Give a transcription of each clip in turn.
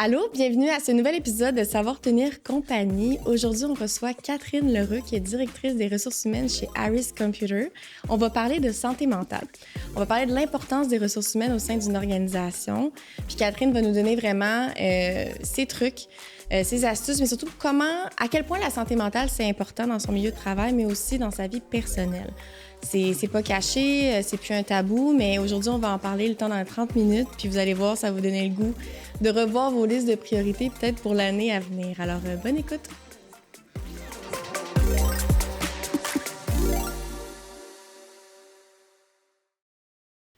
Allô, bienvenue à ce nouvel épisode de Savoir tenir compagnie. Aujourd'hui, on reçoit Catherine L'Heureux, qui est directrice des ressources humaines chez Harris Computer. On va parler de santé mentale. On va parler de l'importance des ressources humaines au sein d'une organisation. Puis Catherine va nous donner vraiment ses trucs, ses astuces, mais surtout à quel point la santé mentale, c'est important dans son milieu de travail, mais aussi dans sa vie personnelle. C'est pas caché, c'est plus un tabou, mais aujourd'hui, on va en parler le temps dans 30 minutes, puis vous allez voir, ça va vous donner le goût de revoir vos listes de priorités peut-être pour l'année à venir. Alors, bonne écoute!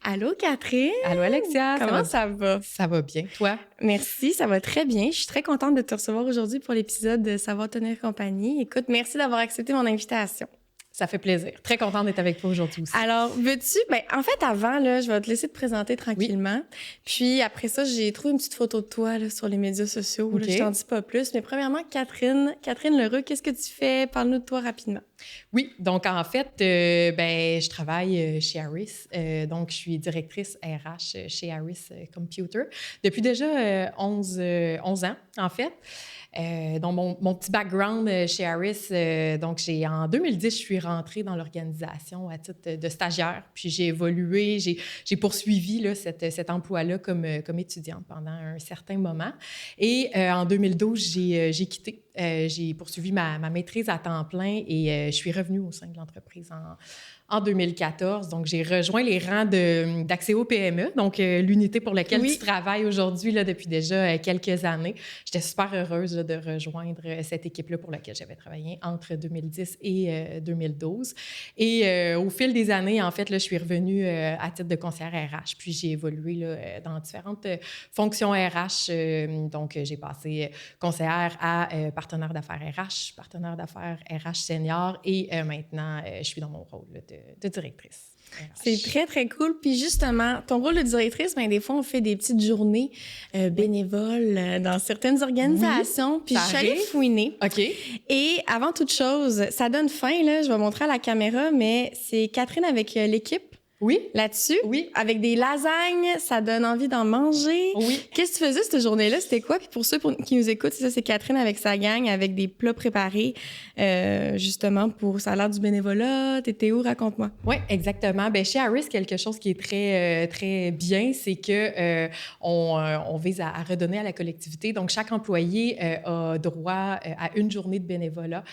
Allô, Catherine! Allô, Alexia! Comment ça va? Ça va bien. Toi? Merci, ça va très bien. Je suis très contente de te recevoir aujourd'hui pour l'épisode de Savoir tenir compagnie. Écoute, merci d'avoir accepté mon invitation. Ça fait plaisir. Très contente d'être avec toi aujourd'hui aussi. Alors, veux-tu... en fait, avant, là, je vais te laisser te présenter tranquillement. Oui. Puis après ça, j'ai trouvé une petite photo de toi là, sur les médias sociaux. Okay. Là, je t'en dis pas plus. Mais premièrement, Catherine L'Heureux, qu'est-ce que tu fais? Parle-nous de toi rapidement. Oui, donc en fait, je travaille chez Harris. Donc, je suis directrice RH chez Harris Computer depuis déjà 11 ans, en fait. Donc, mon petit background chez Harris, en 2010, je suis rentrée dans l'organisation à titre de stagiaire, puis j'ai évolué, j'ai poursuivi là, cet emploi-là comme étudiante pendant un certain moment. Et en 2012, j'ai quitté. J'ai poursuivi ma maîtrise à temps plein et je suis revenue au sein de l'entreprise en 2014. Donc, j'ai rejoint les rangs d'Axéo PME, donc l'unité pour laquelle tu travailles aujourd'hui là, depuis déjà quelques années. J'étais super heureuse là, de rejoindre cette équipe-là pour laquelle j'avais travaillé entre 2010 et 2012. Et au fil des années, en fait, là, je suis revenue à titre de conseillère RH, puis j'ai évolué là, dans différentes fonctions RH. Donc, j'ai passé conseillère à partenaire d'affaires RH, partenaire d'affaires RH senior et maintenant, je suis dans mon rôle là, de directrice. RH. C'est très, très cool. Puis justement, ton rôle de directrice, des fois, on fait des petites journées bénévoles dans certaines organisations. Puis je suis allée fouiner. OK. Et avant toute chose, ça donne faim, là, je vais montrer à la caméra, mais c'est Catherine avec l'équipe. Oui. Là-dessus. Oui. Avec des lasagnes, ça donne envie d'en manger. Oui. Qu'est-ce que tu faisais cette journée-là? C'était quoi? Puis pour ceux qui nous écoutent, c'est Catherine avec sa gang, avec des plats préparés, justement, ça a l'air du bénévolat. T'étais où? Raconte-moi. Oui, exactement. Chez Harris, quelque chose qui est très, très bien, c'est que on vise à redonner à la collectivité. Donc, chaque employé a droit à une journée de bénévolat.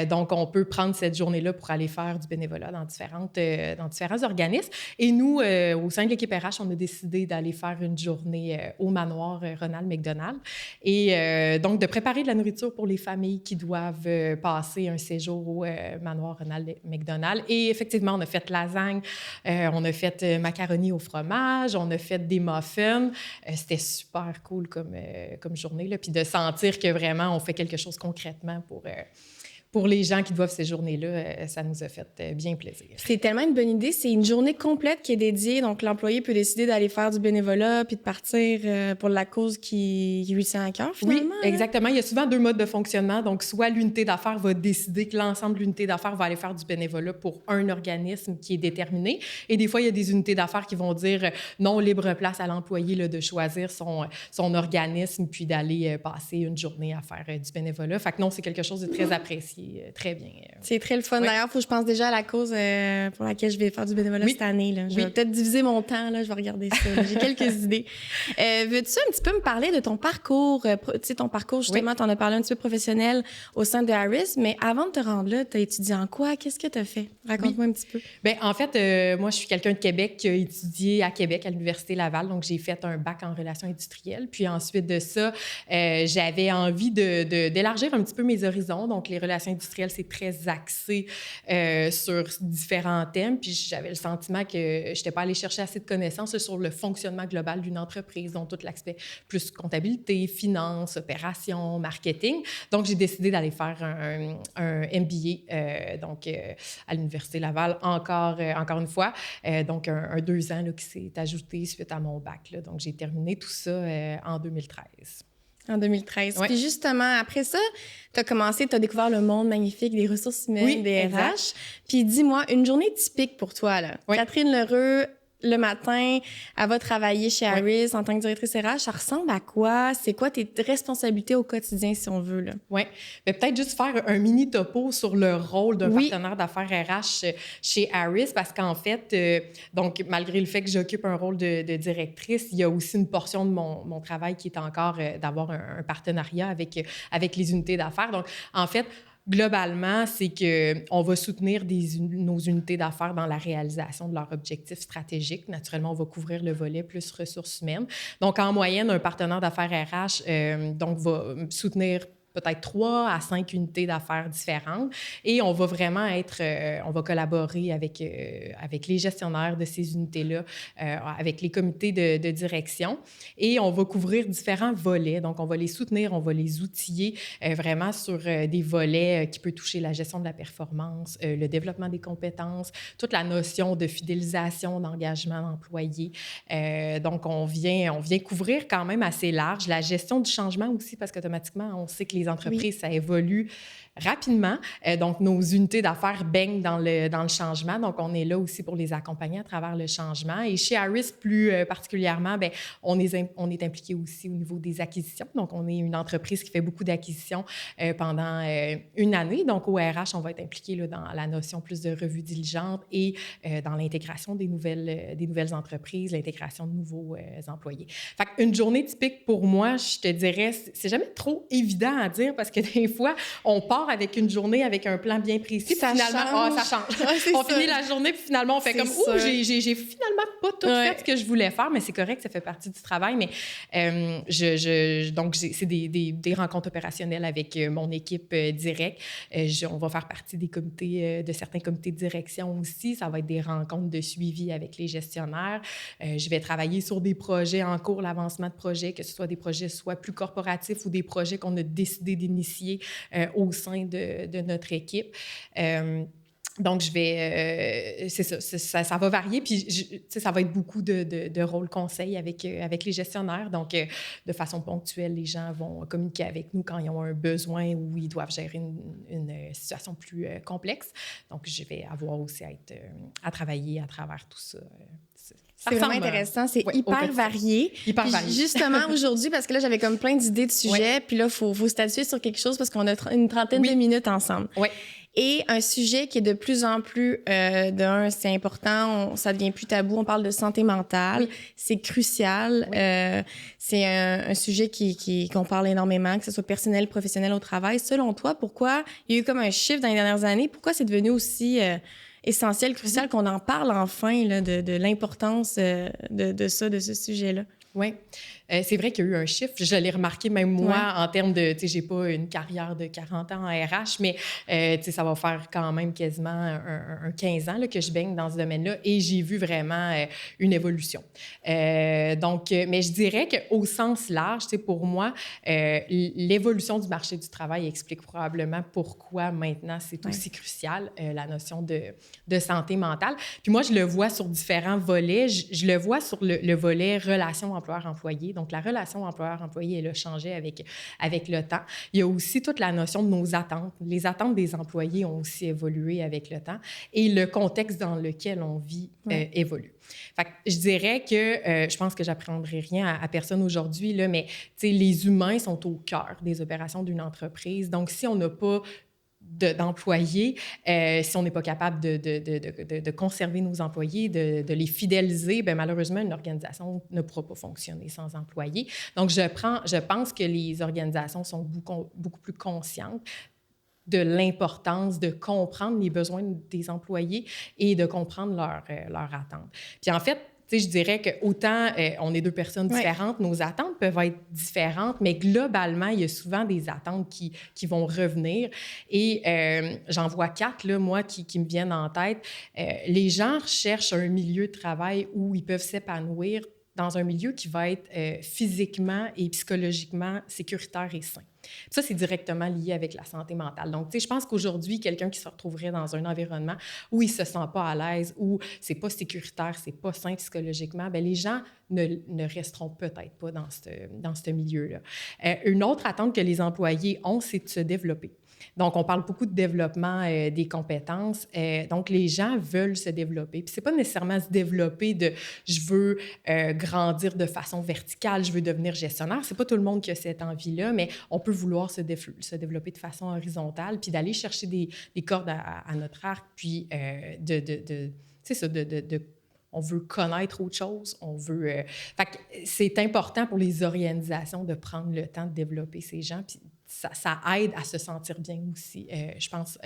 Donc, on peut prendre cette journée-là pour aller faire du bénévolat dans différents organismes. Et nous, au sein de l'équipe RH, on a décidé d'aller faire une journée au manoir Ronald McDonald et donc de préparer de la nourriture pour les familles qui doivent passer un séjour au manoir Ronald McDonald. Et effectivement, on a fait lasagne, on a fait macaroni au fromage, on a fait des muffins. C'était super cool comme journée, là. Puis de sentir que vraiment, on fait quelque chose concrètement pour les gens qui doivent ces journées-là, ça nous a fait bien plaisir. C'est tellement une bonne idée. C'est une journée complète qui est dédiée. Donc, l'employé peut décider d'aller faire du bénévolat puis de partir pour la cause qui lui tient à cœur, finalement. Oui, exactement. Il y a souvent deux modes de fonctionnement. Donc, soit l'unité d'affaires va décider que l'ensemble de l'unité d'affaires va aller faire du bénévolat pour un organisme qui est déterminé. Et des fois, il y a des unités d'affaires qui vont dire non, libre place à l'employé là, de choisir son organisme puis d'aller passer une journée à faire du bénévolat. Fait que non, c'est quelque chose de très apprécié. Très bien. C'est très le fun. Oui. D'ailleurs, il faut que je pense déjà à la cause pour laquelle je vais faire du bénévolat cette année. Là. Je vais peut-être diviser mon temps. Là, je vais regarder ça. J'ai quelques idées. Veux-tu un petit peu me parler de ton parcours? Tu sais, ton parcours, justement, tu en as parlé un petit peu professionnel au sein de Harris, mais avant de te rendre là, tu as étudié en quoi? Qu'est-ce que tu as fait? Raconte-moi un petit peu. En fait, moi, je suis quelqu'un de Québec qui a étudié à Québec, à l'Université Laval. Donc, j'ai fait un bac en relations industrielles. Puis ensuite de ça, j'avais envie d'élargir un petit peu mes horizons. Donc, les relations industrielle, c'est très axé sur différents thèmes. Puis j'avais le sentiment que je n'étais pas allée chercher assez de connaissances sur le fonctionnement global d'une entreprise, dont tout l'aspect plus comptabilité, finance, opération, marketing. Donc, j'ai décidé d'aller faire un MBA à l'Université Laval, encore une fois. Donc, un 2 ans là, qui s'est ajouté suite à mon bac. Là. Donc, j'ai terminé tout ça en 2013. En 2013. Ouais. Puis justement, après ça, tu as découvert le monde magnifique des ressources humaines, des RH. Puis dis-moi, une journée typique pour toi, là. Oui. Catherine L'Heureux, le matin, elle va travailler chez Harris en tant que directrice RH. Ça ressemble à quoi? C'est quoi tes responsabilités au quotidien, si on veut, là? Oui. Peut-être juste faire un mini topo sur le rôle d'un partenaire d'affaires RH chez Harris, parce qu'en fait, donc, malgré le fait que j'occupe un rôle de directrice, il y a aussi une portion de mon travail qui est encore d'avoir un partenariat avec les unités d'affaires. Donc, en fait, globalement, c'est qu'on va soutenir nos unités d'affaires dans la réalisation de leurs objectifs stratégiques. Naturellement, on va couvrir le volet plus ressources humaines. Donc, en moyenne, un partenaire d'affaires RH donc, va soutenir peut-être 3 à 5 unités d'affaires différentes. Et on va vraiment on va collaborer avec les gestionnaires de ces unités-là, avec les comités de direction. Et on va couvrir différents volets. Donc, on va les soutenir, on va les outiller vraiment sur des volets qui peuvent toucher la gestion de la performance, le développement des compétences, toute la notion de fidélisation, d'engagement d'employés. Donc, on vient couvrir quand même assez large. La gestion du changement aussi, parce qu'automatiquement, on sait que les entreprises, ça évolue rapidement. Donc, nos unités d'affaires baignent dans le changement. Donc, on est là aussi pour les accompagner à travers le changement. Et chez Harris, plus particulièrement, bien, on est impliqué aussi au niveau des acquisitions. Donc, on est une entreprise qui fait beaucoup d'acquisitions pendant une année. Donc, au RH, on va être impliqué là, dans la notion plus de revue diligente et dans l'intégration des nouvelles entreprises, l'intégration de nouveaux employés. Fait qu'une journée typique pour moi, je te dirais, c'est jamais trop évident à dire parce que des fois, on part avec une journée avec un plan bien précis. Ça finalement, ça change. Ouais, on finit la journée, puis finalement, on fait comme « Ouh, j'ai finalement pas tout fait ce que je voulais faire », mais c'est correct, ça fait partie du travail. Mais donc, c'est des rencontres opérationnelles avec mon équipe directe. On va faire partie des comités, de certains comités de direction aussi. Ça va être des rencontres de suivi avec les gestionnaires. Je vais travailler sur des projets en cours, l'avancement de projets, que ce soit des projets soit plus corporatifs ou des projets qu'on a décidé d'initier au sein de notre équipe. Donc, c'est ça, ça va varier, puis ça va être beaucoup de rôles conseils avec les gestionnaires. Donc, de façon ponctuelle, les gens vont communiquer avec nous quand ils ont un besoin ou ils doivent gérer une situation plus complexe. Donc, je vais avoir aussi à travailler à travers tout ça. C'est vraiment intéressant, c'est hyper varié. Hyper varié. Justement, aujourd'hui, parce que là, j'avais comme plein d'idées de sujets, puis là, il faut statuer sur quelque chose parce qu'on a une trentaine de minutes ensemble. Oui. Et un sujet qui est de plus en plus, c'est important, ça devient plus tabou, on parle de santé mentale, c'est crucial. C'est un sujet qu'on parle énormément, que ce soit personnel, professionnel au travail. Selon toi, pourquoi il y a eu comme un shift dans les dernières années? Pourquoi c'est devenu aussi essentiel, crucial qu'on en parle enfin là, de l'importance de ce sujet-là? Oui. C'est vrai qu'il y a eu un chiffre. Je l'ai remarqué même moi en termes de, tu sais, j'ai pas une carrière de 40 ans en RH, mais tu sais, ça va faire quand même quasiment un 15 ans là, que je baigne dans ce domaine-là et j'ai vu vraiment une évolution. Donc, mais je dirais qu'au sens large, tu sais, pour moi, l'évolution du marché du travail explique probablement pourquoi maintenant c'est aussi crucial, la notion de santé mentale. Puis moi, je le vois sur différents volets. Je le vois sur le volet relation employeur-employé. Donc, la relation employeur-employé, elle a changé avec le temps. Il y a aussi toute la notion de nos attentes. Les attentes des employés ont aussi évolué avec le temps et le contexte dans lequel on vit évolue. Fait que je dirais que je pense que j'apprendrai rien à personne aujourd'hui, là, mais les humains sont au cœur des opérations d'une entreprise. Donc, si on n'a pas d'employés, si on n'est pas capable de conserver nos employés, de les fidéliser, bien, malheureusement, une organisation ne pourra pas fonctionner sans employés. Donc, je pense que les organisations sont beaucoup plus conscientes de l'importance de comprendre les besoins des employés et de comprendre leurs attentes. Puis en fait, tu sais, je dirais qu'autant on est deux personnes différentes, nos attentes peuvent être différentes, mais globalement, il y a souvent des attentes qui vont revenir. Et j'en vois 4, là, moi, qui me viennent en tête. Les gens recherchent un milieu de travail où ils peuvent s'épanouir dans un milieu qui va être physiquement et psychologiquement sécuritaire et sain. Ça, c'est directement lié avec la santé mentale. Donc, tu sais, je pense qu'aujourd'hui, quelqu'un qui se retrouverait dans un environnement où il ne se sent pas à l'aise, où c'est pas sécuritaire, c'est pas sain psychologiquement, bien, les gens ne resteront peut-être pas dans ce milieu-là. Une autre attente que les employés ont, c'est de se développer. Donc, on parle beaucoup de développement des compétences. Donc, les gens veulent se développer. Puis, c'est pas nécessairement se développer de je veux grandir de façon verticale, je veux devenir gestionnaire. C'est pas tout le monde qui a cette envie-là, mais on peut vouloir se développer de façon horizontale, puis d'aller chercher des cordes à notre arc, puis c'est ça, on veut connaître autre chose, on veut... fait que c'est important pour les organisations de prendre le temps de développer ces gens, puis ça aide à se sentir bien aussi, je pense,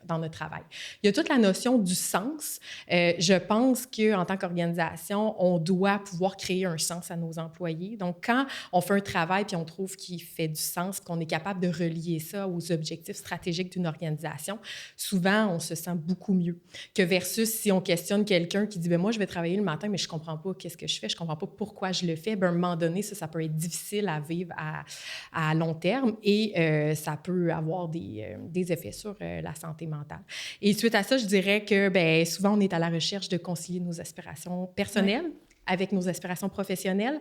dans notre travail. Il y a toute la notion du sens. Je pense qu'en tant qu'organisation, on doit pouvoir créer un sens à nos employés. Donc, quand on fait un travail puis on trouve qu'il fait du sens, qu'on est capable de relier ça aux objectifs stratégiques d'une organisation, souvent, on se sent beaucoup mieux que versus si on questionne quelqu'un qui dit « Bien, moi, je vais travailler le matin, mais je ne comprends pas qu'est-ce que je fais, je ne comprends pas pourquoi je le fais. » Bien, à un moment donné, ça peut être difficile à vivre à long terme et ça peut avoir des effets sur la santé mentale. Et suite à ça, je dirais que bien, souvent, on est à la recherche de concilier nos aspirations personnelles avec nos aspirations professionnelles.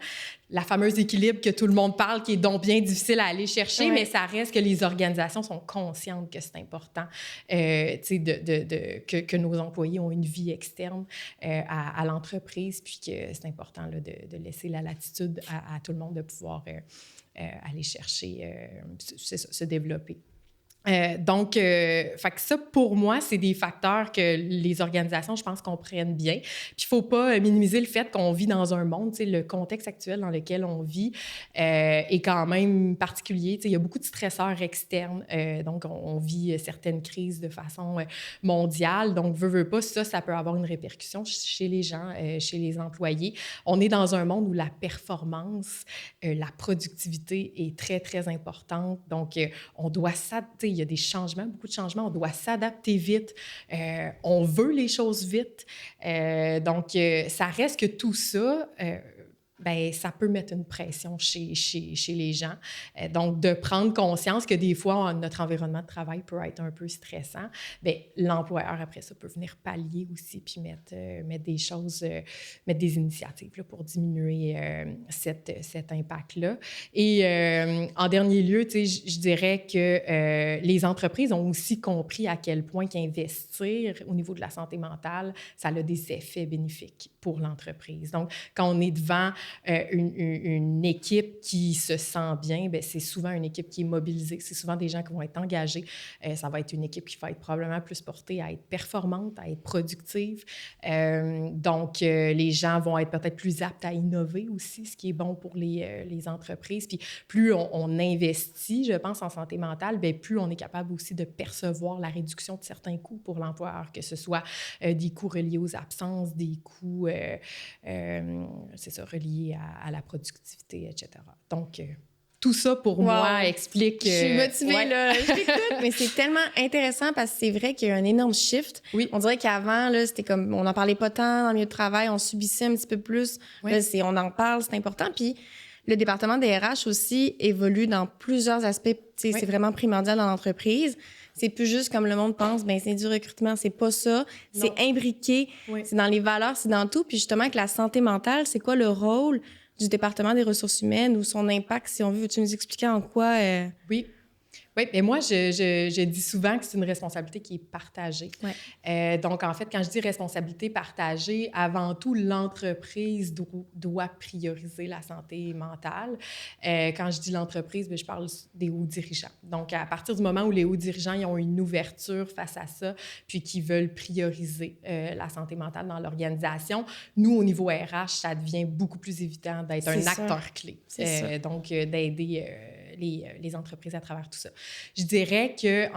La fameuse équilibre que tout le monde parle, qui est donc bien difficile à aller chercher, mais ça reste que les organisations sont conscientes que c'est important que nos employés ont une vie externe à l'entreprise, puis que c'est important là, de laisser la latitude à tout le monde de pouvoir aller chercher, se développer. Donc, fait que ça, pour moi, c'est des facteurs que les organisations, je pense, comprennent bien. Puis, il ne faut pas minimiser le fait qu'on vit dans un monde, tu sais, le contexte actuel dans lequel on vit est quand même particulier. Tu sais, il y a beaucoup de stresseurs externes. Donc, on vit certaines crises de façon mondiale. Donc, veut pas, ça peut avoir une répercussion chez les gens, chez les employés. On est dans un monde où la performance, la productivité est très, très importante. Donc, on doit s'adapter. Il y a des changements, beaucoup de changements. On doit s'adapter vite. On veut les choses vite. Donc, ça reste que tout ça... bien, ça peut mettre une pression chez les gens. Donc, de prendre conscience que des fois, notre environnement de travail peut être un peu stressant, bien, l'employeur, après ça, peut venir pallier aussi puis mettre des choses, mettre des initiatives là, pour diminuer cet impact-là. Et en dernier lieu, tu sais, je dirais que les entreprises ont aussi compris à quel point qu'investir au niveau de la santé mentale, ça a des effets bénéfiques pour l'entreprise. Donc, quand on est devant une équipe qui se sent bien, bien, c'est souvent une équipe qui est mobilisée. C'est souvent des gens qui vont être engagés. Ça va être une équipe qui va être probablement plus portée à être performante, à être productive. Donc, les gens vont être peut-être plus aptes à innover aussi, ce qui est bon pour les entreprises. Puis, plus on investit, je pense, en santé mentale, bien, plus on est capable aussi de percevoir la réduction de certains coûts pour l'employeur, que ce soit des coûts reliés aux absences, des coûts, c'est ça, reliés à la productivité, etc. Donc, tout ça, pour moi, explique... Je suis motivée, là. Je t'écoute, mais c'est tellement intéressant parce que c'est vrai qu'il y a un énorme shift. Oui. On dirait qu'avant, là, c'était comme... On n'en parlait pas tant dans le milieu de travail, on subissait un petit peu plus. Oui. Là, on en parle, c'est important. Puis le département des RH aussi évolue dans plusieurs aspects. C'est vraiment primordial dans l'entreprise. C'est plus juste comme le monde pense, ben c'est du recrutement, c'est pas ça. C'est imbriqué, c'est dans les valeurs, c'est dans tout. Puis justement, avec la santé mentale, c'est quoi le rôle du département des ressources humaines ou son impact, si on veut? Veux-tu nous expliquer en quoi... Oui. Oui, mais moi, je dis souvent que c'est une responsabilité qui est partagée. Donc, en fait, quand je dis responsabilité partagée, avant tout, l'entreprise doit prioriser la santé mentale. Quand je dis l'entreprise, bien, je parle des hauts dirigeants. Donc, à partir du moment où les hauts dirigeants ils ont une ouverture face à ça, puis qu'ils veulent prioriser la santé mentale dans l'organisation, nous, au niveau RH, ça devient beaucoup plus évident d'être un acteur clé. Donc, d'aider les entreprises à travers tout ça. Je dirais que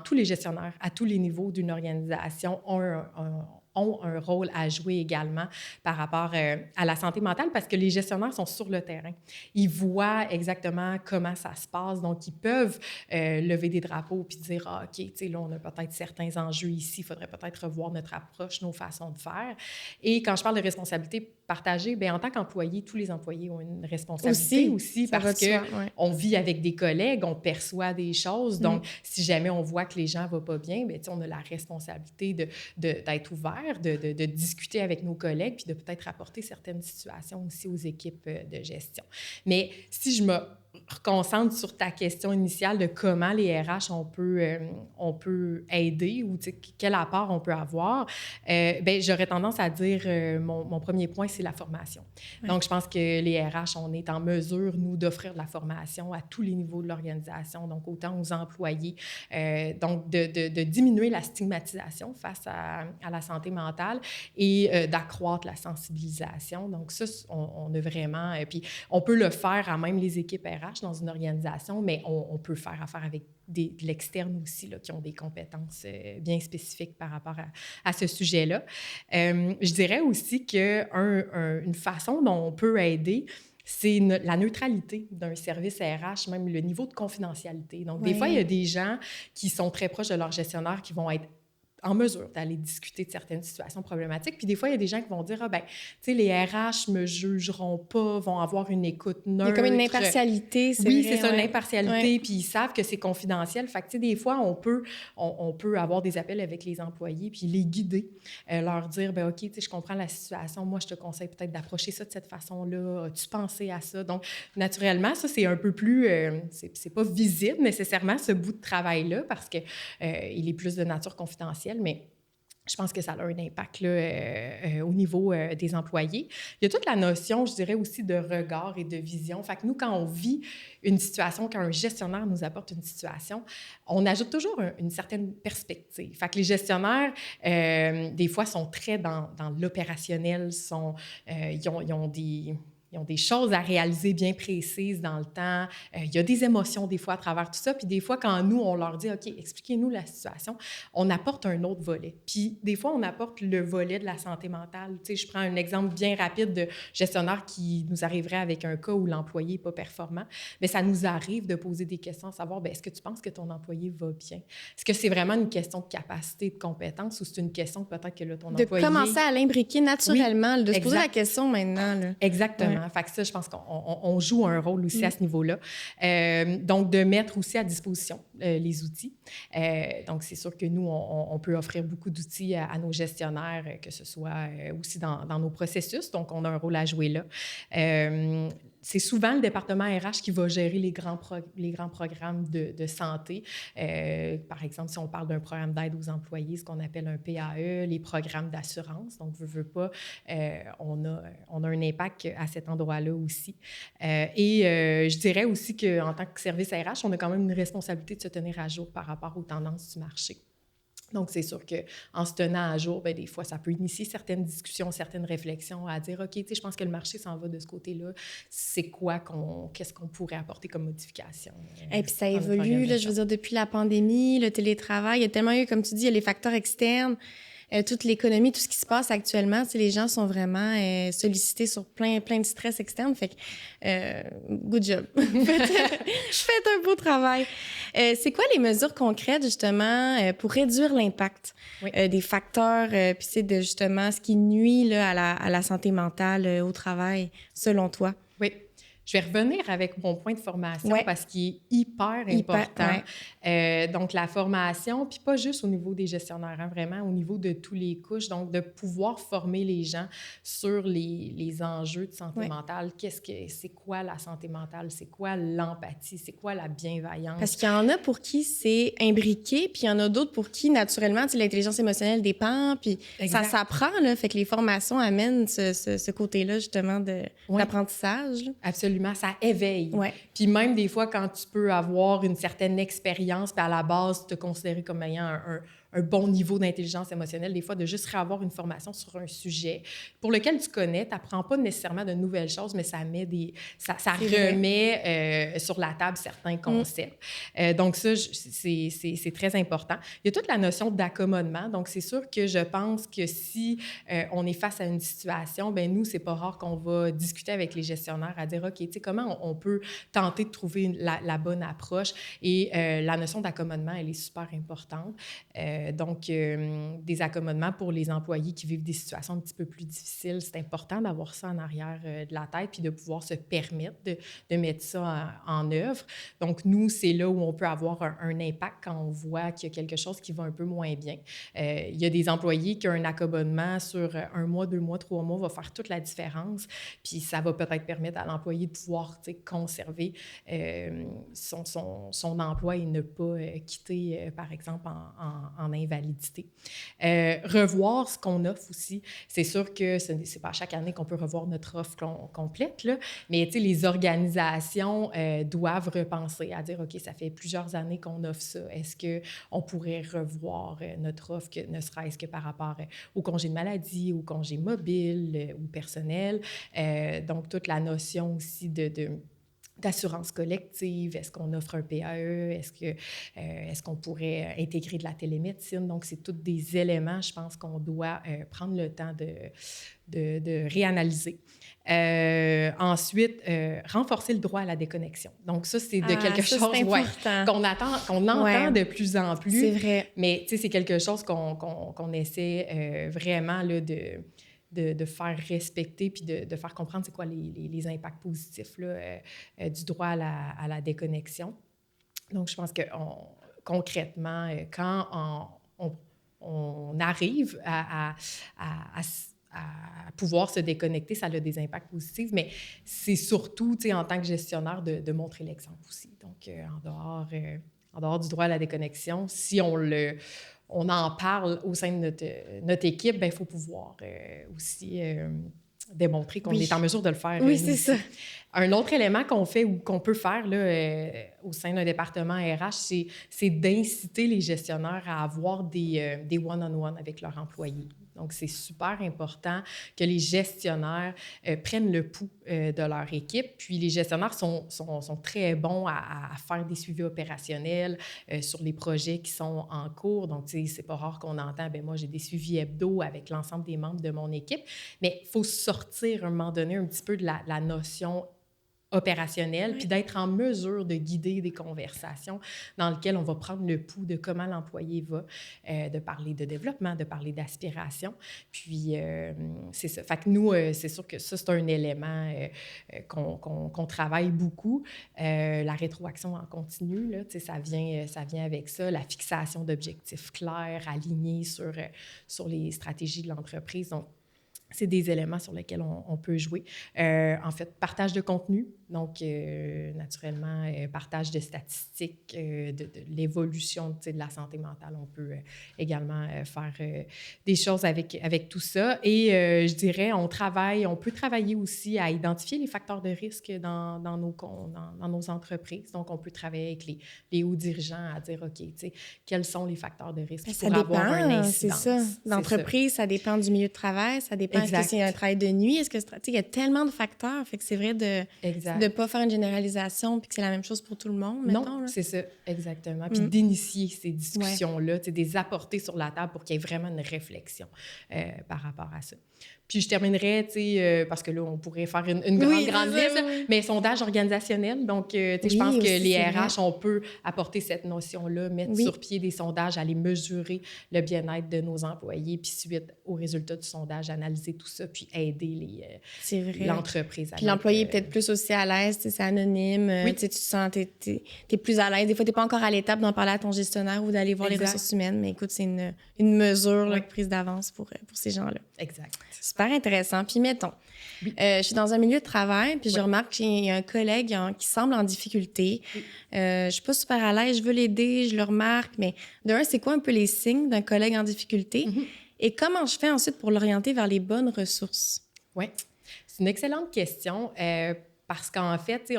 tous les gestionnaires, à tous les niveaux d'une organisation, ont un rôle à jouer également par rapport à la santé mentale parce que les gestionnaires sont sur le terrain. Ils voient exactement comment ça se passe. Donc, ils peuvent lever des drapeaux puis dire « Ah, OK, tu sais, là, on a peut-être certains enjeux ici. Il faudrait peut-être revoir notre approche, nos façons de faire. » Et quand je parle de responsabilité partagée, bien, en tant qu'employé, tous les employés ont une responsabilité aussi parce qu'on vit avec des collègues, on perçoit des choses. Donc, si jamais on voit que les gens ne vont pas bien, bien, on a la responsabilité d'être ouvert, de discuter avec nos collègues puis de peut-être apporter certaines situations aussi aux équipes de gestion. Mais si je me reconcentre sur ta question initiale de comment les RH, on peut aider ou quel apport on peut avoir, ben, j'aurais tendance à dire mon premier point, c'est la formation. Ouais. Donc, je pense que les RH, on est en mesure, nous, d'offrir de la formation à tous les niveaux de l'organisation, donc autant aux employés, donc de diminuer la stigmatisation face à la santé mentale et d'accroître la sensibilisation. Donc, ça, on a vraiment... puis, on peut le faire à même les équipes RH dans une organisation, mais on peut faire affaire avec de l'externe aussi, là, qui ont des compétences bien spécifiques par rapport à ce sujet-là. Je dirais aussi qu'une façon dont on peut aider, c'est la neutralité d'un service RH, même le niveau de confidentialité. Donc, des fois, il y a des gens qui sont très proches de leur gestionnaire qui vont être en mesure d'aller discuter de certaines situations problématiques. Puis des fois, il y a des gens qui vont dire « Ah ben, tu sais, les RH me jugeront pas, vont avoir une écoute neutre. » Il y a comme une impartialité, c'est Oui, vrai, c'est ça, une impartialité, puis ils savent que c'est confidentiel. Fait que, tu sais, des fois, on peut avoir des appels avec les employés puis les guider, leur dire « Ben OK, tu sais, je comprends la situation. Moi, je te conseille peut-être d'approcher ça de cette façon-là. As-tu pensé à ça? » Donc, naturellement, ça, c'est un peu plus... c'est pas visible nécessairement, ce bout de travail-là, parce qu'il est plus de nature confidentielle, mais je pense que ça a un impact là, au niveau des employés. Il y a toute la notion, je dirais, aussi de regard et de vision. Fait que nous, quand on vit une situation, quand un gestionnaire nous apporte une situation, on ajoute toujours une certaine perspective. Fait que les gestionnaires, des fois, sont très dans l'opérationnel, ils ont des choses à réaliser bien précises dans le temps. Il y a des émotions des fois à travers tout ça. Puis des fois, quand nous, on leur dit « OK, expliquez-nous la situation », on apporte un autre volet. Puis des fois, on apporte le volet de la santé mentale. Tu sais, je prends un exemple bien rapide de gestionnaire qui nous arriverait avec un cas où l'employé n'est pas performant. Mais ça nous arrive de poser des questions, à savoir, bien, est-ce que tu penses que ton employé va bien? Est-ce que c'est vraiment une question de capacité, de compétence, ou c'est une question peut-être que là, ton employé... De commencer à l'imbriquer naturellement, oui, de se poser la question maintenant. Là. Exactement. Ouais. Fait que ça, je pense qu'on joue un rôle aussi à ce niveau-là. Donc, de mettre aussi à disposition les outils. Donc, c'est sûr que nous, on peut offrir beaucoup d'outils à nos gestionnaires, que ce soit aussi dans nos processus. Donc, on a un rôle à jouer là. C'est souvent le département RH qui va gérer les grands programmes de santé. Par exemple, si on parle d'un programme d'aide aux employés, ce qu'on appelle un PAE, les programmes d'assurance. Donc, veut pas, on a un impact à cet endroit-là aussi. Je dirais aussi qu'en tant que service RH, on a quand même une responsabilité de se tenir à jour par rapport aux tendances du marché. Donc, c'est sûr qu'en se tenant à jour, bien, des fois, ça peut initier certaines discussions, certaines réflexions à dire, OK, tu sais, je pense que le marché s'en va de ce côté-là. C'est quoi qu'est-ce qu'on pourrait apporter comme modification? Et puis ça évolue, là, je veux dire, depuis la pandémie, le télétravail, il y a tellement eu, comme tu dis, il y a les facteurs externes, toute l'économie, tout ce qui se passe actuellement, les gens sont vraiment sollicités sur plein de stress externe. Fait que, good job. Faites un beau travail. C'est quoi les mesures concrètes, justement, pour réduire l'impact des facteurs, puis c'est de justement ce qui nuit là, à la santé mentale au travail, selon toi? Oui. Je vais revenir avec mon point de formation parce qu'il est hyper important. Donc, la formation, puis pas juste au niveau des gestionnaires, hein, vraiment au niveau de tous les couches. Donc, de pouvoir former les gens sur les enjeux de santé mentale. C'est quoi la santé mentale? C'est quoi l'empathie? C'est quoi la bienveillance? Parce qu'il y en a pour qui c'est imbriqué, puis il y en a d'autres pour qui, naturellement, l'intelligence émotionnelle dépend, puis ça s'apprend, là. Fait que les formations amènent ce côté-là, justement, d'apprentissage. Là. Absolument. Ça éveille. Puis même des fois, quand tu peux avoir une certaine expérience, puis à la base, te considérer comme ayant un bon niveau d'intelligence émotionnelle, des fois, de juste avoir une formation sur un sujet pour lequel tu connais, tu n'apprends pas nécessairement de nouvelles choses, mais ça remet sur la table certains concepts. Donc ça, c'est très important. Il y a toute la notion d'accommodement. Donc, c'est sûr que je pense que si on est face à une situation, bien nous, c'est pas rare qu'on va discuter avec les gestionnaires à dire, OK, tu sais, comment on peut tenter de trouver la bonne approche? Et la notion d'accommodement, elle est super importante. Donc, des accommodements pour les employés qui vivent des situations un petit peu plus difficiles, c'est important d'avoir ça en arrière de la tête puis de pouvoir se permettre de mettre ça en œuvre. Donc, nous, c'est là où on peut avoir un impact quand on voit qu'il y a quelque chose qui va un peu moins bien. Il y a des employés qui ont un accommodement sur 1 mois, 2 mois, 3 mois va faire toute la différence. Puis ça va peut-être permettre à l'employé de pouvoir conserver son emploi et ne pas quitter, par exemple, en invalidité. Revoir ce qu'on offre aussi. C'est sûr que ce n'est pas à chaque année qu'on peut revoir notre offre complète, là, mais les organisations doivent repenser à dire, OK, ça fait plusieurs années qu'on offre ça. Est-ce qu'on pourrait revoir notre offre, ne serait-ce que par rapport au congé de maladie, au congé mobile ou personnel? Donc, toute la notion aussi d'assurance collective, est-ce qu'on offre un PAE, est-ce qu'on pourrait intégrer de la télémédecine? Donc, c'est tous des éléments, je pense, qu'on doit prendre le temps de réanalyser. Ensuite, renforcer le droit à la déconnexion. Donc, ça, c'est de quelque chose qu'on entend de plus en plus. C'est vrai. Mais, c'est quelque chose qu'on essaie vraiment là, de faire respecter puis de faire comprendre c'est quoi les impacts positifs là, du droit à la déconnexion. Donc, je pense que concrètement, quand on arrive à pouvoir se déconnecter, ça a des impacts positifs, mais c'est surtout, en tant que gestionnaire, de montrer l'exemple aussi. Donc, en dehors du droit à la déconnexion, si on en parle au sein de notre équipe, il faut pouvoir aussi démontrer qu'on est en mesure de le faire. Oui, c'est ça. Un autre élément qu'on fait ou qu'on peut faire là, au sein d'un département RH, c'est d'inciter les gestionnaires à avoir des one-on-one avec leurs employés. Donc, c'est super important que les gestionnaires prennent le pouls de leur équipe. Puis, les gestionnaires sont très bons à faire des suivis opérationnels sur les projets qui sont en cours. Donc, c'est pas rare qu'on entend, bien, moi, j'ai des suivis hebdo avec l'ensemble des membres de mon équipe. Mais il faut sortir, à un moment donné, un petit peu de la notion opérationnel, puis d'être en mesure de guider des conversations dans lesquelles on va prendre le pouls de comment l'employé va, de parler de développement, de parler d'aspiration. Puis, c'est ça. Fait que nous, c'est sûr que ça, c'est un élément qu'on travaille beaucoup. La rétroaction en continu, là, ça vient avec ça. La fixation d'objectifs clairs, alignés sur les stratégies de l'entreprise. Donc, c'est des éléments sur lesquels on peut jouer. En fait, partage de contenu, donc naturellement, partage de statistiques, de l'évolution de la santé mentale. On peut également faire des choses avec tout ça. Et je dirais, on peut travailler aussi à identifier les facteurs de risque dans nos entreprises. Donc, on peut travailler avec les hauts dirigeants à dire, OK, quels sont les facteurs de risque pour avoir un incident. C'est ça. L'entreprise, ça dépend du milieu de travail, ça dépend est-ce que c'est un travail de nuit, il y a tellement de facteurs, fait que c'est vrai de ne pas faire une généralisation puis que c'est la même chose pour tout le monde, mettons. Non, c'est ça, exactement. Puis d'initier ces discussions-là, de les apporter sur la table pour qu'il y ait vraiment une réflexion par rapport à ça. Puis je terminerais, parce que là, on pourrait faire une grande liste, mais sondage organisationnel. Donc, je pense que les RH, on peut apporter cette notion-là, mettre sur pied des sondages, aller mesurer le bien-être de nos employés, puis suite aux résultats du sondage, analyser tout ça, puis aider l'entreprise. Puis l'employé est peut-être plus aussi à l'aise, c'est anonyme, tu te sens, t'es plus à l'aise. Des fois, t'es pas encore à l'étape d'en parler à ton gestionnaire ou d'aller voir les ressources humaines, mais écoute, c'est une mesure là, prise d'avance pour ces gens-là. Exact. Super intéressant. Puis mettons, je suis dans un milieu de travail, puis je remarque qu'il y a un collègue qui semble en difficulté. Je suis pas super à l'aise, je veux l'aider, je le remarque, mais d'un, c'est quoi un peu les signes d'un collègue en difficulté? Et comment je fais ensuite pour l'orienter vers les bonnes ressources? Oui, c'est une excellente question parce qu'en fait,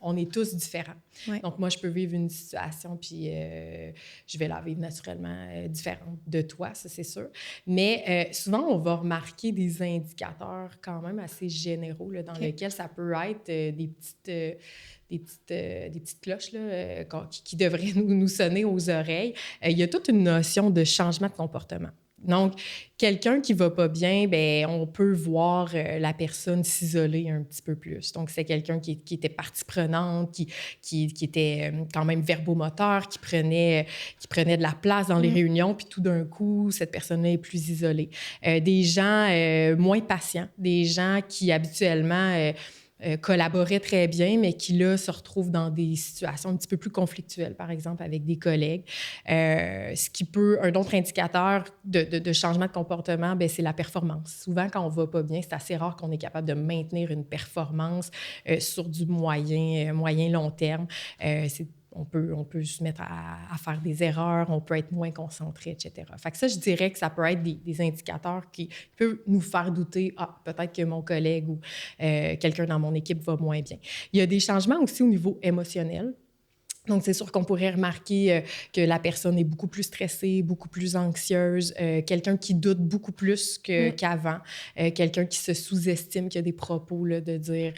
on est tous différents. Ouais. Donc, moi, je peux vivre une situation, puis je vais la vivre naturellement différente de toi, ça, c'est sûr. Mais souvent, on va remarquer des indicateurs quand même assez généraux là, dans lesquels ça peut être des petites cloches là, qui devraient nous sonner aux oreilles. Il y a toute une notion de changement de comportement. Donc, quelqu'un qui va pas bien, ben on peut voir la personne s'isoler un petit peu plus. Donc, c'est quelqu'un qui était partie prenante, qui était quand même verbomoteur, qui prenait de la place dans les réunions, puis tout d'un coup, cette personne-là est plus isolée. Des gens moins patients, des gens qui habituellement collaboraient très bien, mais qui, là, se retrouvent dans des situations un petit peu plus conflictuelles, par exemple, avec des collègues. Ce qui peut... Un autre indicateur de changement de comportement, bien, c'est la performance. Souvent, quand on va pas bien, c'est assez rare qu'on est capable de maintenir une performance sur du moyen-long terme. On peut se mettre à faire des erreurs, on peut être moins concentré, etc. Fait que ça, je dirais que ça peut être des indicateurs qui peuvent nous faire douter, peut-être que mon collègue ou quelqu'un dans mon équipe va moins bien. Il y a des changements aussi au niveau émotionnel. Donc, c'est sûr qu'on pourrait remarquer que la personne est beaucoup plus stressée, beaucoup plus anxieuse, quelqu'un qui doute beaucoup plus qu'avant, quelqu'un qui se sous-estime, qui a des propos là, de dire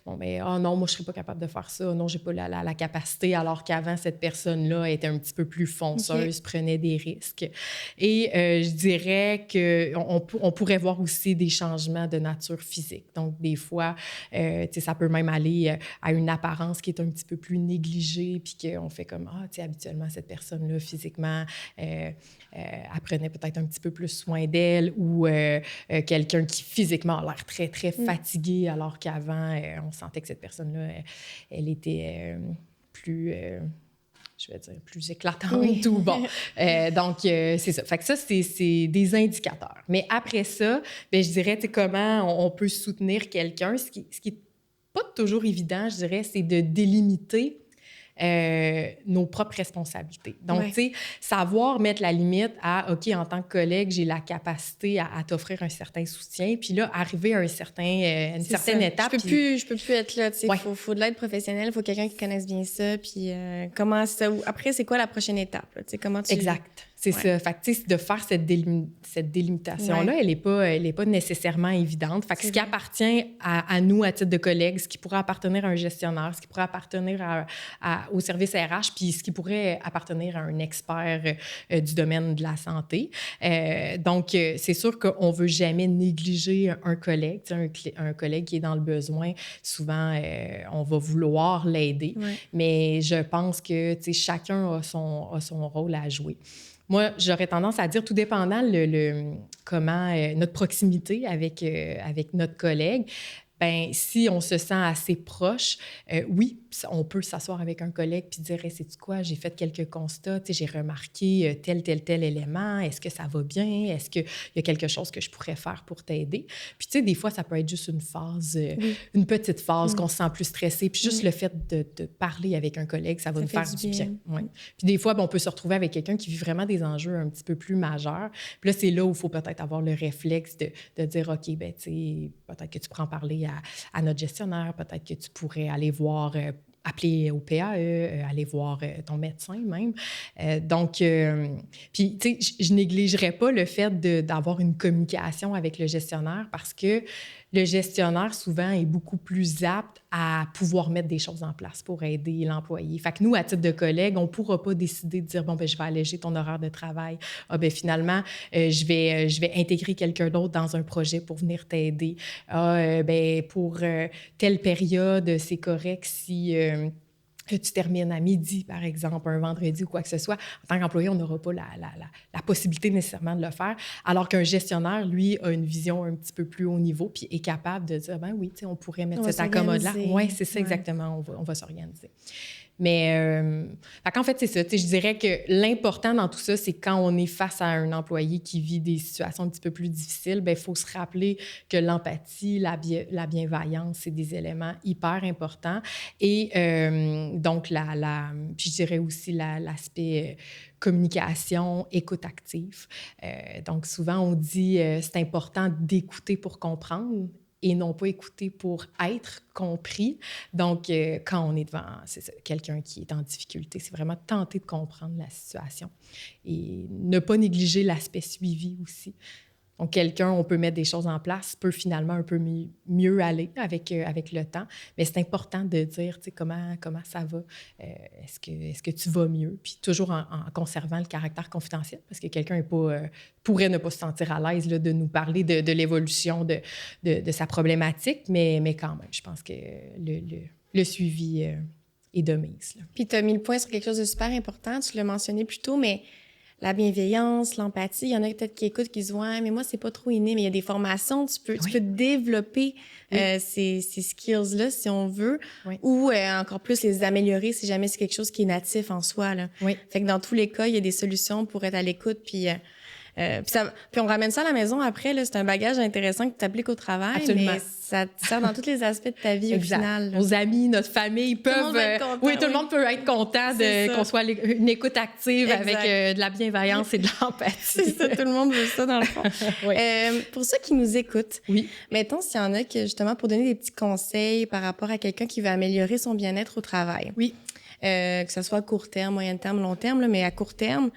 bon, ben, oh non, moi, je ne serais pas capable de faire ça, non, je n'ai pas la capacité, alors qu'avant, cette personne-là était un petit peu plus fonceuse, prenait des risques. Et je dirais qu'on pourrait voir aussi des changements de nature physique. Donc, des fois, ça peut même aller à une apparence qui est un petit peu plus négligée, puis qu'on fait comme, habituellement, cette personne-là, physiquement, elle prenait peut-être un petit peu plus soin d'elle, ou quelqu'un qui, physiquement, a l'air très, très fatigué, alors qu'avant, on sentait que cette personne-là, elle était plus... je vais dire, plus éclatante ou bon. Donc, c'est ça. Fait que ça, c'est des indicateurs. Mais après ça, bien, je dirais, comment on peut soutenir quelqu'un. Ce qui est pas toujours évident, je dirais, c'est de délimiter nos propres responsabilités. Donc, tu sais, savoir mettre la limite à, OK, en tant que collègue, j'ai la capacité à t'offrir un certain soutien, puis là, arriver à une certaine étape. Je peux plus être là, tu sais, faut de l'aide professionnelle, il faut quelqu'un qui connaisse bien ça, puis comment ça... Après, c'est quoi la prochaine étape, tu sais, comment tu... Exact. C'est ça. Fait que, tu sais, de faire cette délimitation-là, elle est pas nécessairement évidente. Fait que ce qui appartient à nous, à titre de collègues, ce qui pourrait appartenir à un gestionnaire, ce qui pourrait appartenir au service RH, puis ce qui pourrait appartenir à un expert du domaine de la santé. Donc, c'est sûr qu'on veut jamais négliger un collègue. Un collègue qui est dans le besoin, souvent, on va vouloir l'aider. Mais je pense que, tu sais, chacun a son rôle à jouer. Moi, j'aurais tendance à dire, tout dépendant comment notre proximité avec notre collègue, ben si on se sent assez proche, oui, on peut s'asseoir avec un collègue puis dire hey, sais-tu quoi, j'ai fait quelques constats, j'ai remarqué tel élément, est-ce que ça va bien, est-ce qu'il y a quelque chose que je pourrais faire pour t'aider? Puis tu sais, des fois, ça peut être juste une phase, une petite phase qu'on se sent plus stressé, puis juste le fait de parler avec un collègue, ça va nous faire du bien. Ouais. Puis des fois, ben, on peut se retrouver avec quelqu'un qui vit vraiment des enjeux un petit peu plus majeurs. Puis là, c'est là où il faut peut-être avoir le réflexe de dire OK, ben tu sais, peut-être que tu pourras en parler à notre gestionnaire, peut-être que tu pourrais aller voir, appeler au PAE, aller voir ton médecin même. Donc, puis, tu sais, je négligerais pas le fait d'avoir une communication avec le gestionnaire parce que le gestionnaire, souvent, est beaucoup plus apte à pouvoir mettre des choses en place pour aider l'employé. Fait que nous, à titre de collègue, on ne pourra pas décider de dire, bon, ben je vais alléger ton horaire de travail. Ah, ben finalement, je vais intégrer quelqu'un d'autre dans un projet pour venir t'aider. Ah, ben pour telle période, c'est correct si... que tu termines à midi, par exemple, un vendredi ou quoi que ce soit, en tant qu'employé, on n'aura pas la possibilité nécessairement de le faire, alors qu'un gestionnaire, lui, a une vision un petit peu plus haut niveau puis est capable de dire, ben oui, on pourrait mettre cet accommode-là. Oui, c'est ça exactement, on va s'organiser. Mais, en fait, c'est ça. Je dirais que l'important dans tout ça, c'est quand on est face à un employé qui vit des situations un petit peu plus difficiles, il faut se rappeler que l'empathie, la bienveillance, c'est des éléments hyper importants. Et donc, puis je dirais aussi l'aspect communication, écoute active. Donc, souvent, on dit c'est important d'écouter pour comprendre et non pas écouter pour être compris. Donc, quand on est devant quelqu'un qui est en difficulté, c'est vraiment tenter de comprendre la situation et ne pas négliger l'aspect suivi aussi. Donc, quelqu'un, on peut mettre des choses en place, peut finalement un peu mieux aller avec le temps. Mais c'est important de dire, tu sais, comment ça va? Est-ce que tu vas mieux? Puis toujours en conservant le caractère confidentiel, parce que quelqu'un pourrait ne pas se sentir à l'aise là, de nous parler de l'évolution de sa problématique, mais quand même, je pense que le suivi est de mise. Là. Puis tu as mis le point sur quelque chose de super important, tu l'as mentionné plus tôt, mais la bienveillance, l'empathie, il y en a peut-être qui écoutent, qui disent « Ouais, mais moi, c'est pas trop inné. » Mais il y a des formations, tu peux développer ces skills-là, si on veut, ou encore plus les améliorer si jamais c'est quelque chose qui est natif en soi. Là. Fait que dans tous les cas, il y a des solutions pour être à l'écoute, puis on ramène ça à la maison après. Là, c'est un bagage intéressant que tu appliques au travail, Absolument. Mais ça te sert dans tous les aspects de ta vie exact. Au final. Là. Nos amis, notre famille peuvent... Tout le monde peut être content qu'on soit une écoute active exact. Avec de la bienveillance et de l'empathie. C'est ça, tout le monde veut ça dans le fond. Pour ceux qui nous écoutent, mettons s'il y en a que justement pour donner des petits conseils par rapport à quelqu'un qui veut améliorer son bien-être au travail. Que ce soit à court terme, moyen terme, long terme, là, mais à court terme,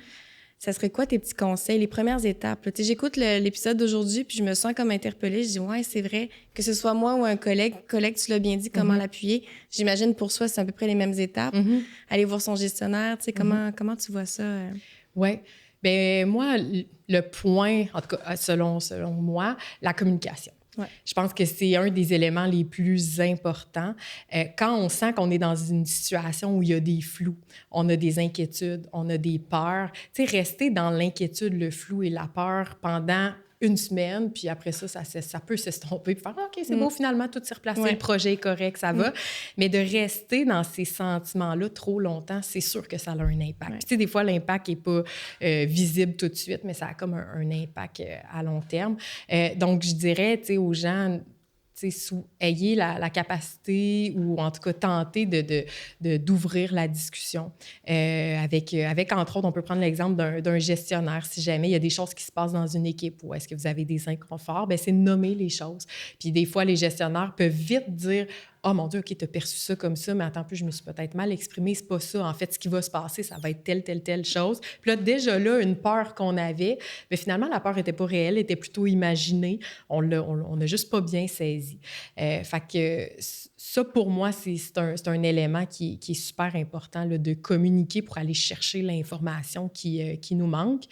ça serait quoi tes petits conseils, les premières étapes? J'écoute l'épisode d'aujourd'hui, puis je me sens comme interpellée. Je dis, ouais, c'est vrai, que ce soit moi ou un collègue, tu l'as bien dit, comment l'appuyer. J'imagine pour soi, c'est à peu près les mêmes étapes. Aller voir son gestionnaire, tu sais, comment tu vois ça? Oui. Bien, moi, le point, en tout cas, selon moi, la communication. Je pense que c'est un des éléments les plus importants. Quand on sent qu'on est dans une situation où il y a des flous, on a des inquiétudes, on a des peurs, tu sais, rester dans l'inquiétude, le flou et la peur pendant une semaine, puis après ça peut s'estomper, puis faire « OK, c'est beau, finalement, tout s'est replacé, le projet est correct, ça va. » Mais de rester dans ces sentiments-là trop longtemps, c'est sûr que ça a un impact. Tu sais, des fois, l'impact n'est pas visible tout de suite, mais ça a comme un impact à long terme. Donc, je dirais, tu sais, aux gens... ayez la capacité ou en tout cas tenter d'ouvrir la discussion. Avec, entre autres, on peut prendre l'exemple d'un gestionnaire. Si jamais il y a des choses qui se passent dans une équipe ou est-ce que vous avez des inconforts, bien, c'est nommer les choses. Puis des fois, les gestionnaires peuvent vite dire « Oh mon Dieu, OK, tu as perçu ça comme ça, mais attends, plus je me suis peut-être mal exprimée, c'est pas ça. En fait, ce qui va se passer, ça va être telle chose. » Puis là, déjà là, une peur qu'on avait, mais finalement, la peur n'était pas réelle, était plutôt imaginée. On n'a juste pas bien saisi. Fait que ça, pour moi, c'est un élément qui est super important là, de communiquer pour aller chercher l'information qui nous manque.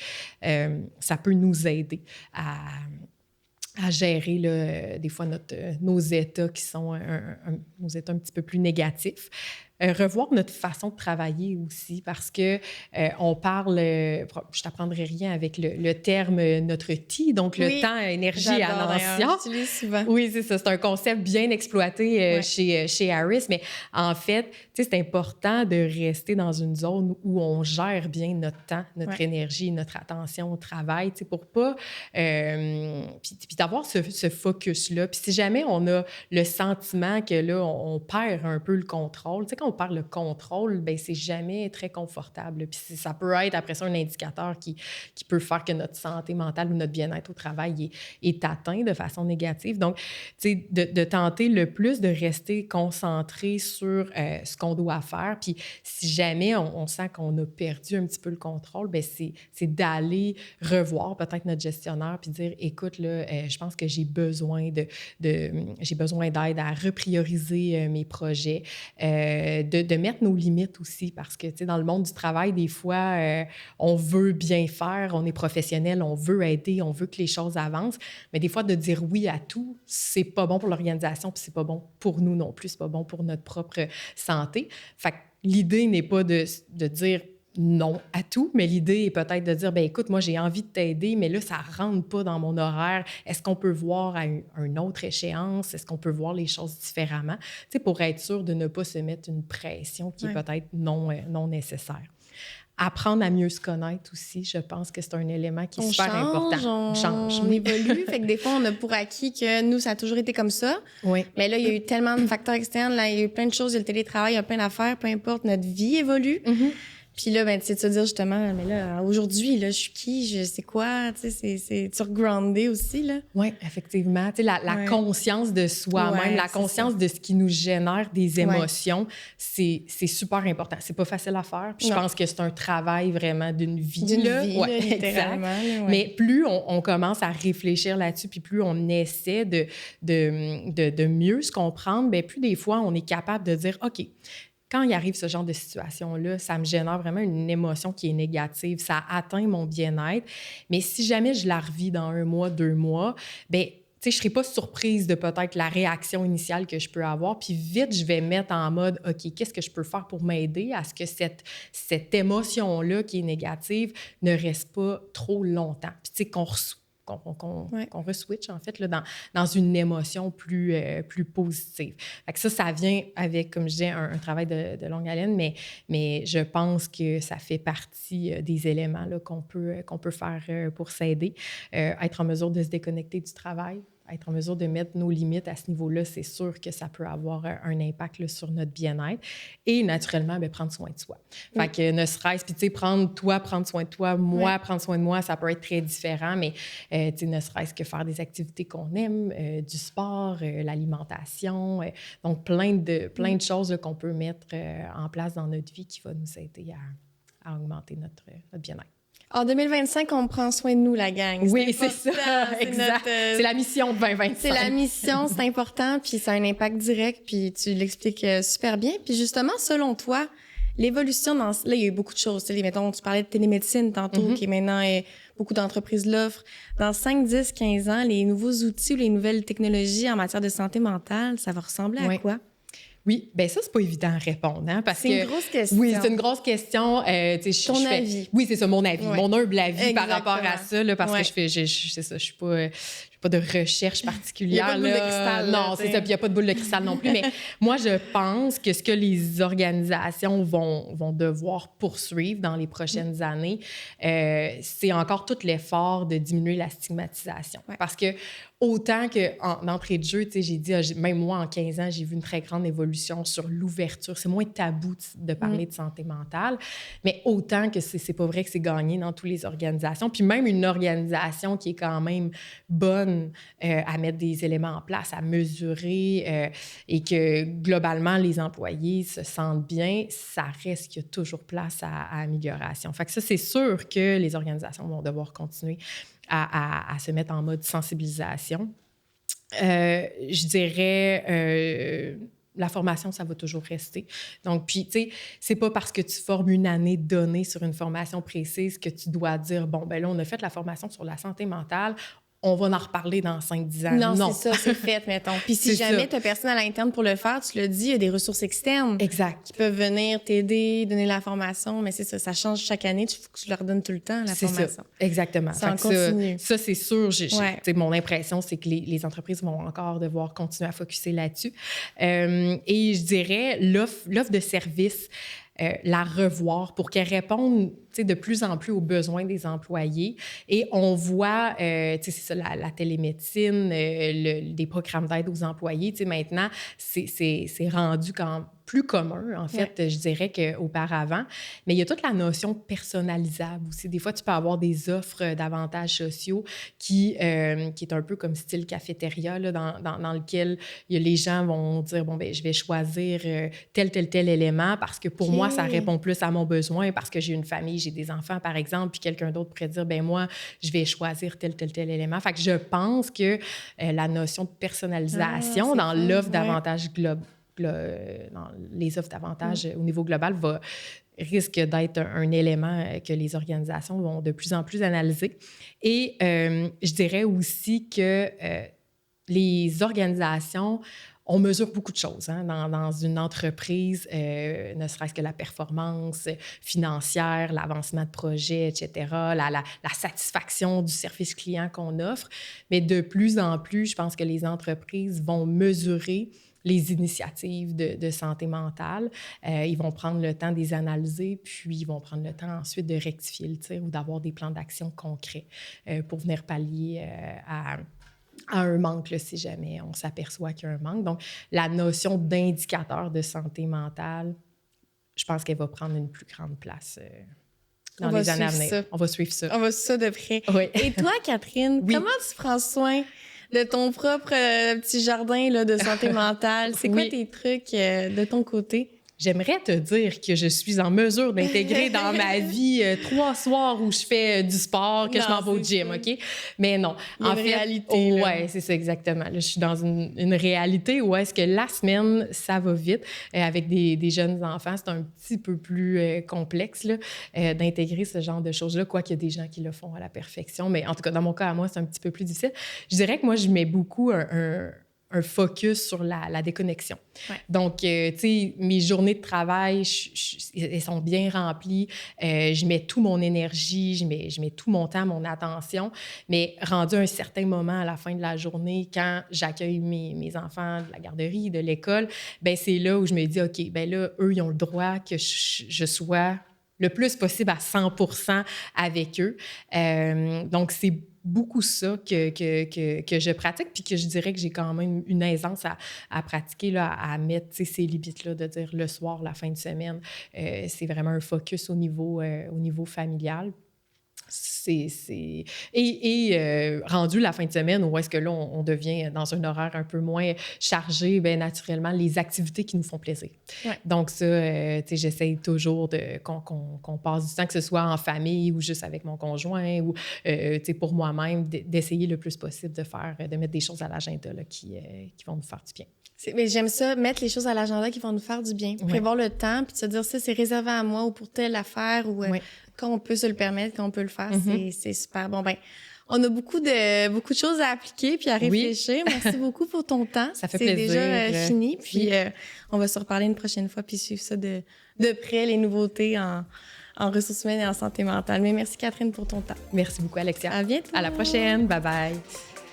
Ça peut nous aider à gérer là, des fois nos états qui sont nos états un petit peu plus négatifs. Revoir notre façon de travailler aussi parce que on parle, je t'apprendrai rien avec le terme notre TI, donc le temps, énergie, attention. J'utilise souvent. Oui, c'est ça. C'est un concept bien exploité chez Harris, mais en fait, tu sais, c'est important de rester dans une zone où on gère bien notre temps, notre énergie, notre attention au travail, tu sais, pour pas... puis d'avoir ce focus-là. Puis si jamais on a le sentiment que là, on perd un peu le contrôle, tu sais, on perd le contrôle, bien, c'est jamais très confortable. Puis ça peut être, après ça, un indicateur qui peut faire que notre santé mentale ou notre bien-être au travail est atteint de façon négative. Donc, tu sais, de tenter le plus de rester concentré sur ce qu'on doit faire. Puis si jamais on sent qu'on a perdu un petit peu le contrôle, bien, c'est d'aller revoir peut-être notre gestionnaire puis dire, écoute, là, je pense que j'ai besoin d'aide à reprioriser mes projets, de mettre nos limites aussi, parce que, tu sais, dans le monde du travail, des fois, on veut bien faire, on est professionnel, on veut aider, on veut que les choses avancent, mais des fois, de dire oui à tout, c'est pas bon pour l'organisation, puis c'est pas bon pour nous non plus, c'est pas bon pour notre propre santé. Fait que l'idée n'est pas de dire non à tout, mais l'idée est peut-être de dire, bien, écoute, moi, j'ai envie de t'aider, mais là, ça ne rentre pas dans mon horaire. Est-ce qu'on peut voir à une autre échéance? Est-ce qu'on peut voir les choses différemment? Tu sais, pour être sûr de ne pas se mettre une pression qui est peut-être non nécessaire. Apprendre à mieux se connaître aussi, je pense que c'est un élément qui est super important. On change, on évolue. Fait que des fois, on a pour acquis que nous, ça a toujours été comme ça. Oui. Mais là, il y a eu tellement de facteurs externes, là, il y a eu plein de choses, il y a le télétravail, il y a plein d'affaires, peu importe, notre vie évolue. Puis là, ben, tu sais, de se dire justement, mais là, aujourd'hui, là, je suis qui, je sais quoi, tu sais, c'est tu regroundé aussi, là. Oui, effectivement. Tu sais, la conscience de soi-même, la conscience de ce qui nous génère des émotions, c'est super important. C'est pas facile à faire. Puis je pense que c'est un travail vraiment d'une vie. Là, littéralement. Là, mais plus on commence à réfléchir là-dessus, puis plus on essaie de mieux se comprendre, bien, plus des fois, on est capable de dire, OK, quand il arrive ce genre de situation-là, ça me génère vraiment une émotion qui est négative. Ça atteint mon bien-être. Mais si jamais je la revis dans 1 mois, 2 mois, bien, tu sais, je ne serai pas surprise de peut-être la réaction initiale que je peux avoir. Puis vite, je vais mettre en mode, OK, qu'est-ce que je peux faire pour m'aider à ce que cette émotion-là qui est négative ne reste pas trop longtemps. Puis tu sais, qu'on re-switch, en fait, là, dans une émotion plus positive. Fait que ça vient avec, comme je disais, un travail de longue haleine, mais je pense que ça fait partie des éléments là, qu'on peut faire pour s'aider. Être en mesure de se déconnecter du travail, être en mesure de mettre nos limites à ce niveau-là, c'est sûr que ça peut avoir un impact là, sur notre bien-être. Et naturellement, bien, prendre soin de soi. Fait que ne serait-ce, puis tu sais, prendre soin de toi, moi, prendre soin de moi, ça peut être très différent, mais tu sais, ne serait-ce que faire des activités qu'on aime, du sport, l'alimentation, donc plein de choses là, qu'on peut mettre en place dans notre vie qui va nous aider à augmenter notre bien-être. En 2025, on prend soin de nous, la gang. Oui, c'est ça. Exact. C'est la mission de 2025. C'est la mission, c'est important, puis ça a un impact direct, puis tu l'expliques super bien. Puis justement, selon toi, l'évolution dans... Là, il y a eu beaucoup de choses. Mettons, tu parlais de télémédecine tantôt, qui maintenant, beaucoup d'entreprises l'offrent. Dans 5, 10, 15 ans, les nouveaux outils ou les nouvelles technologies en matière de santé mentale, ça va ressembler à quoi? Oui, bien ça, c'est pas évident à répondre, hein, parce que... C'est une grosse question. Oui, c'est une grosse question. Ton avis. Oui, c'est ça, mon avis, mon humble avis par rapport à ça, là, parce que c'est ça, je suis pas de recherche particulière. Il n'y a pas de boule de cristal. Non, c'est ça, puis il n'y a pas de boule de cristal non plus. Mais moi, je pense que ce que les organisations vont devoir poursuivre dans les prochaines années, c'est encore tout l'effort de diminuer la stigmatisation. Parce que autant qu'en entrée de jeu, tu sais, j'ai dit, même moi, en 15 ans, j'ai vu une très grande évolution sur l'ouverture. C'est moins tabou de parler de santé mentale, mais autant que c'est pas vrai que c'est gagné dans toutes les organisations. Puis même une organisation qui est quand même bonne à mettre des éléments en place, à mesurer et que globalement, les employés se sentent bien, ça reste qu'il y a toujours place à amélioration. Fait que ça, c'est sûr que les organisations vont devoir continuer à se mettre en mode sensibilisation. Je dirais... la formation, ça va toujours rester. Donc, puis, tu sais, c'est pas parce que tu formes une année donnée sur une formation précise que tu dois dire, bon, ben là, on a fait la formation sur la santé mentale, on va en reparler dans 5-10 ans. Non, c'est ça, c'est fait, mettons. Puis si jamais tu as personne à l'interne pour le faire, tu l'as dit, il y a des ressources externes qui peuvent venir t'aider, donner la formation, mais c'est ça, ça change chaque année, il faut que tu leur donnes tout le temps la formation. Ça, exactement. Ça en continue. Ça, c'est sûr. Mon impression, c'est que les entreprises vont encore devoir continuer à focusser là-dessus. Et je dirais l'offre de service, la revoir pour qu'elle réponde de plus en plus aux besoins des employés. Et on voit, c'est ça, la télémédecine, des programmes d'aide aux employés. Maintenant, c'est rendu quand plus commun, en fait, je dirais qu'auparavant. Mais il y a toute la notion personnalisable aussi. Des fois, tu peux avoir des offres d'avantages sociaux qui est un peu comme style cafétéria, là, dans lequel les gens vont dire, bon, ben je vais choisir tel élément parce que pour moi, ça répond plus à mon besoin parce que j'ai une famille, j'ai des enfants, par exemple, puis quelqu'un d'autre pourrait dire, ben moi, je vais choisir tel élément. Fait que je pense que la notion de personnalisation dans l'offre d'avantages dans les offres d'avantages au niveau global risque d'être un élément que les organisations vont de plus en plus analyser. Et je dirais aussi que les organisations, on mesure beaucoup de choses dans une entreprise, ne serait-ce que la performance financière, l'avancement de projet, etc., la satisfaction du service client qu'on offre. Mais de plus en plus, je pense que les entreprises vont mesurer les initiatives de santé mentale. Ils vont prendre le temps de les analyser, puis ils vont prendre le temps ensuite de rectifier le tir ou d'avoir des plans d'action concrets pour venir pallier à un manque, là, si jamais on s'aperçoit qu'il y a un manque. Donc, la notion d'indicateur de santé mentale, je pense qu'elle va prendre une plus grande place dans On va les années à suivre venir. ça. On va suivre ça. On va suivre ça de près. Oui. Et toi, Catherine, Oui. comment tu prends soin de ton propre petit jardin là, de santé mentale? C'est quoi Oui. tes trucs de ton côté? J'aimerais te dire que je suis en mesure d'intégrer dans ma vie 3 soirs où je fais du sport, que je m'en vais au gym, OK? Mais non. Il y a en une fait, réalité, là. ouais, c'est ça exactement. Là, je suis dans une réalité où est-ce que la semaine, ça va vite. Avec des jeunes enfants, c'est un petit peu plus complexe là, d'intégrer ce genre de choses-là, quoiqu'il y a des gens qui le font à la perfection. Mais en tout cas, dans mon cas, à moi, c'est un petit peu plus difficile. Je dirais que moi, je mets beaucoup un focus sur la déconnexion. Ouais. Donc, tu sais, mes journées de travail, elles sont bien remplies. Je mets toute mon énergie, je mets tout mon temps, mon attention. Mais rendu à un certain moment à la fin de la journée, quand j'accueille mes enfants de la garderie, de l'école, ben c'est là où je me dis, OK, ben là, eux, ils ont le droit que je sois le plus possible à 100% avec eux. Donc, c'est beaucoup ça que je pratique, puis que je dirais que j'ai quand même une aisance à pratiquer, là, à mettre ces limites-là, de dire le soir, la fin de semaine. C'est vraiment un focus au niveau familial. Rendu la fin de semaine, où est-ce que là, on devient dans un horaire un peu moins chargé, bien naturellement, les activités qui nous font plaisir. Ouais. Donc ça, tu sais, j'essaye toujours qu'on passe du temps, que ce soit en famille ou juste avec mon conjoint ou, tu sais, pour moi-même, d'essayer le plus possible de mettre des choses à l'agenda là, qui vont nous faire du bien. Mais j'aime ça, mettre les choses à l'agenda qui vont nous faire du bien. Ouais. Prévoir le temps, puis de se dire ça, c'est réservé à moi ou pour telle affaire, ou Ouais. quand on peut se le permettre, quand on peut le faire, Mm-hmm. c'est super. Bon, ben, on a beaucoup de choses à appliquer puis à réfléchir. Oui. Merci beaucoup pour ton temps. Ça fait plaisir. C'est déjà fini. Puis oui. On va se reparler une prochaine fois puis suivre ça de près, les nouveautés en ressources humaines et en santé mentale. Mais merci, Catherine, pour ton temps. Merci beaucoup, Alexia. À bientôt. À la prochaine. Bye-bye.